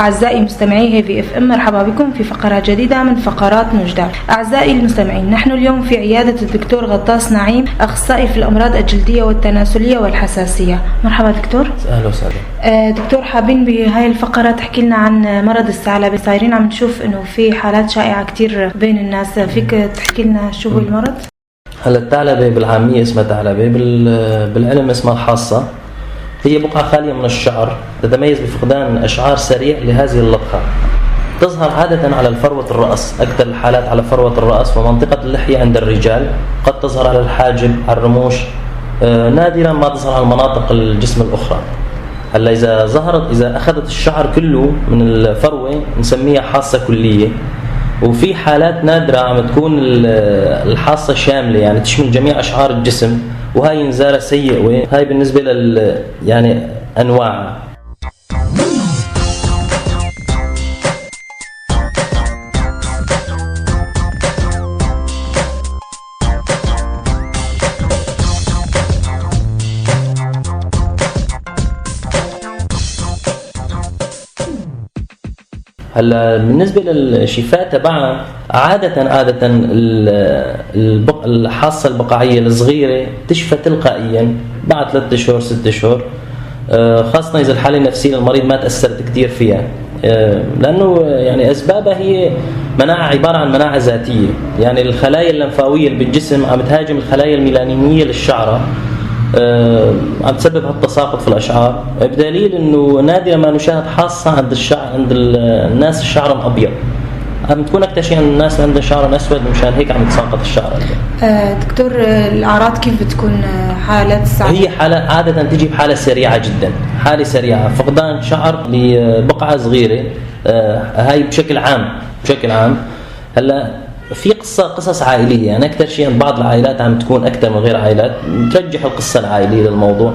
أعزائي مستمعي هيفي اف ام، مرحبا بكم في فقرة جديدة من فقرات نجدة. أعزائي المستمعين، نحن اليوم في عيادة الدكتور غطاس نعيم، أخصائي في الأمراض الجلدية والتناسلية والحساسية. مرحبا دكتور. أهلا وسهلا. دكتور، حابين بهاي الفقرة تحكي لنا عن مرض الثعلبة. صايرين عم نشوف إنه في حالات شائعة كتير بين الناس، فيك تحكي لنا شو هو المرض؟ هلا الثعلبة بالعامية اسمها ثعلبة، بالعلم اسمها حاصة. هي بقعة خالية من الشعر تتميز بفقدان أشعار سريع لهذه اللطخة. تظهر عادة على فروة الرأس، أكثر الحالات على فروة الرأس ومنطقة اللحية عند الرجال. قد تظهر على الحاجب، على الرموش، نادرا ما تظهر على مناطق الجسم الأخرى. هلا إذا أخذت الشعر كله من الفروة نسميها حاصة كلية. وفي حالات نادرة عم تكون الحاصة شاملة، يعني تشمل جميع أشعار الجسم، وهاي نزارة سيئة. وهاي بالنسبة يعني أنواع. هلا بالنسبة للشفاء تبعها عادة الحاصة البقعية الصغيرة تشفى تلقائيا بعد 3 أشهر 6 أشهر، خاصة إذا الحالة النفسية للمريض ما تأثرت كتير فيها، لأنه يعني أسبابها هي مناعة، عبارة عن مناعة ذاتية. يعني الخلايا اللمفاوية اللي بالجسم عم تهاجم الخلايا الميلانينية للشعرة، عم تسبب هالتساقط في الأشعار، بدليل إنه نادرا ما نشاهد حاصة عند الناس الشعر أبيض. عم تكون أكثر شيء عند الناس عندهم شعر أسود، مشان هيك عم يتساقط الشعر. دكتور، الأعراض كيف بتكون؟ حالة هي حالة عادة تجي بحالة سريعة جدا، حالة سريعة فقدان شعر لبقعة صغيرة. هاي بشكل عام. هلا في قصص عائلية، يعني أكثر شيء عند بعض العائلات عم تكون أكثر من غير عائلات، ترجح القصة العائلية للموضوع.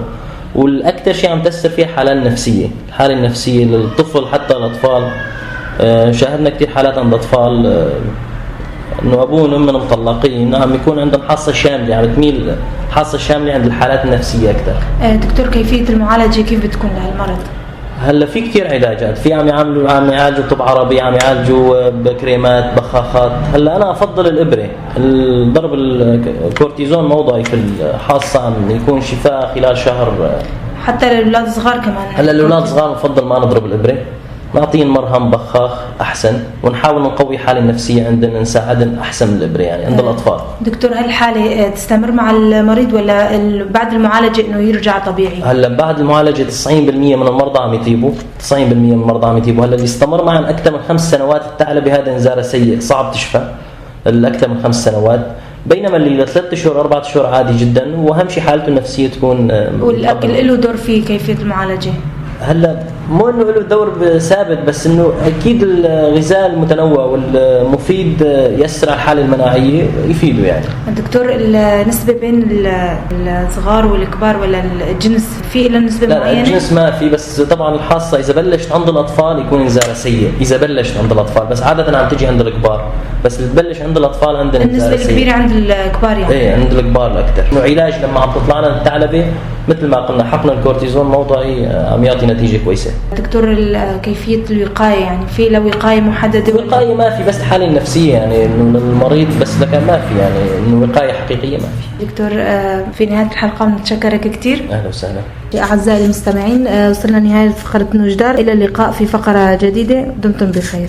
والأكثر شيء عم تأثر فيها الحالة النفسية للطفل، حتى الأطفال. شاهدنا كثير حالات عند أطفال إنه أبوهم وأمهم مطلقين، عم يكون عندهم حاصة شاملة، عم تميل حاصة شاملة عند الحالات النفسية أكثر. دكتور، كيفية المعالجة كيف بتكون لهالمرض؟ هلا في كثير علاجات، في عم يعالجوا طب عربي، عم يعالجوا بكريمات، بخاخات. هلا انا افضل الابره، ضرب الكورتيزون موضعي في الحاصه عم يكون شفاء خلال شهر. حتى للاولاد الصغار كمان؟ هلا الاولاد الصغار بفضل ما نضرب الابره، نعطيهم مرهم بخاخ احسن، ونحاول نقوي الحاله النفسيه عندنا، نساعدهم احسن من الابره يعني عند الاطفال. دكتور، هل الحاله تستمر مع المريض ولا بعد المعالجه انه يرجع طبيعي؟ هلا بعد المعالجه 90% من المرضى عم يطيبوا، 90% من المرضى عم يطيبوا. هلا اللي استمر معنا اكثر من 5 سنوات الثعلبه هذا نزاره سيء، صعب تشفى الاكثر من 5 سنوات، بينما اللي 3 أشهر 4 أشهر عادي جدا. واهم شيء حالته النفسيه تكون. والاكل له دور في كيفيه المعالجه؟ هلا مو انه له دور ثابت، بس انه اكيد الغذاء المتنوع والمفيد يسرع الحاله المناعيه، يفيده يعني. دكتور، النسبه بين الصغار والكبار ولا الجنس في له نسبه معينه؟ لا، الجنس ما في، بس طبعا الحاصه اذا بلشت عند الاطفال يكون انذار سيء، اذا بلشت عند الاطفال، بس عاده عم تجي عند الكبار، بس اللي تبلش عند الاطفال عندنا النسبه الكبيره عند الكبار يعني. ايه، عند الكبار الاكثر. انه علاج لما عم تطلع لنا الثعلبه مثل ما قلنا حقن الكورتيزون موضعي عم يعطي نتيجه كويسه. دكتور، كيفية الوقاية يعني في له وقاية محددة؟ الوقاية ما في، بس الحالة النفسية يعني انه المريض بس، لكن ما في يعني انه وقاية حقيقية ما في. دكتور، في نهاية الحلقة بنتشكرك كثير. اهلا وسهلا. أعزائي المستمعين، وصلنا نهاية فقرة نجدار، إلى اللقاء في فقرة جديدة، دمتم بخير.